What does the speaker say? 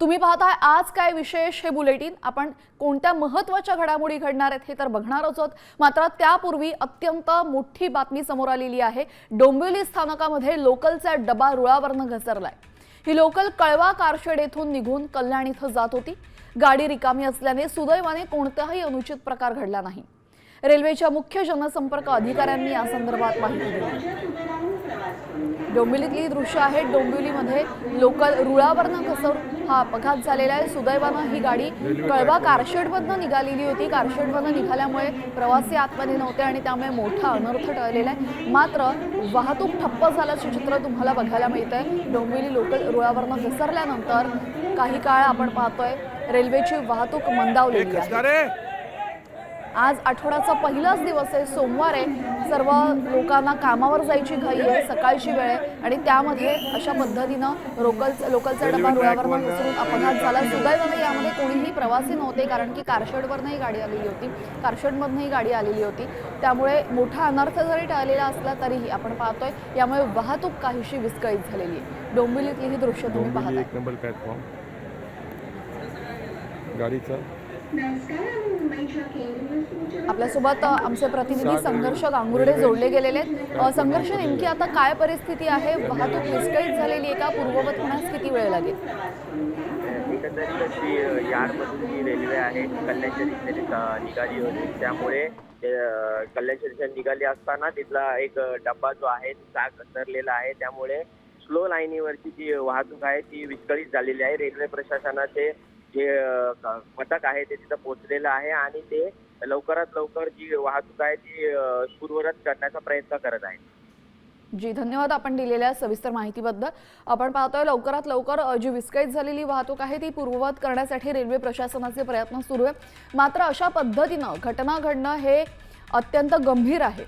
तुम्ही पाहताय आज काय विशेष हे बुलेटिन। आपण कोणत्या महत्त्वाच्या घडामोडी घडणार आहेत हे तर बघणारच आहोत। मात्र त्यापूर्वी अत्यंत मोठी बातमी समोर आलेली आहे। डोंबिवली स्थानकामध्ये लोकलचा डबा रुळावरनं घसरलाय। ही लोकल कळवा कारशेड येथून निघून कल्याण इथं जात होती। गाडी रिकामी असल्याने सुदैवाने कोणताही अनुचित प्रकार घडला नाही। रेल्वेच्या मुख्य जनसंपर्क अधिकाऱ्यांनी या संदर्भात माहिती दिली। डोंबिवलीतली दृश्य आहे। डोंबिवलीमध्ये लोकल रुळावरनं घसरून हा अपघात झालेला आहे। सुदैवाने ही गाडी कळवा कारशेडमधून निघालेली होती। कारशेडमधून निघाल्यामुळे प्रवासी आतमध्ये नव्हते आणि त्यामुळे मोठा अनर्थ टळलेला आहे। मात्र वाहतूक ठप्प झाल्याचे चित्र तुम्हाला बघायला मिळतंय। डोंबिवली लोकल रुळावरनं घसरल्यानंतर काही काळ आपण पाहतोय रेल्वेची वाहतूक मंदावलेली आहे। आज आठवड्याचा पहिलाच दिवस आहे। सोमवार आहे। सर्व लोकांना कामावर जायची घाई आहे। सकाळची वेळ आहे आणि त्यामध्ये अशा पद्धतीनं लोकलचा डबा रुळावरनं घसरून अपघात झाला। सुदैवाने यामध्ये कोणीही प्रवासी नव्हते, कारण की कारशेडवरनंही गाडी आलेली होती, कारशेडमधनंही गाडी आलेली होती। त्यामुळे मोठा अनर्थ जरी टळलेला असला तरीही आपण पाहतोय यामुळे वाहतूक काहीशी विस्कळीत झालेली आहे। डोंबिवलीतली ही दृश्य तुम्ही पाहताय। एक नंबर प्लॅटफॉर्म गाडीचा आपल्यासोबत आमचे प्रतिनिधी संघर्ष गांगुर्डे जोडले गेलेले आहेत। संघर्ष, नेमकी आता काय परिस्थिती आहे? वाहतूक विस्कळीत झालेली आहे का? पूर्ववत होण्यास किती वेळ लागेल? एकंदरीत जी यार्डमधून जी रेल्वे आहे कल्याण निघाली होती, त्यामुळे कल्याण निघाली असताना तिथला एक डब्बा जो आहे चाक घसरलेला आहे। त्यामुळे स्लो लाईनीवरची जी वाहतूक आहे ती विस्कळीत झालेली आहे। रेल्वे प्रशासनाचे जे पथक आहे ते तिथं पोहोचलेलं आहे आणि ते लवकरात लवकर जी वाहतूक आहे ती पूर्ववत करण्याचा प्रयत्न करत आहे। जी, धन्यवाद आपण दिलेल्या सविस्तर माहितीबद्दल। आपण पाहतोय लवकरात लवकर जी विस्कळीत झालेली वाहतूक आहे ती पूर्ववत करण्यासाठी रेल्वे प्रशासनाचे प्रयत्न सुरू आहेत। मात्र अशा पद्धतीनं घटना घडणं हे अत्यंत गंभीर आहे।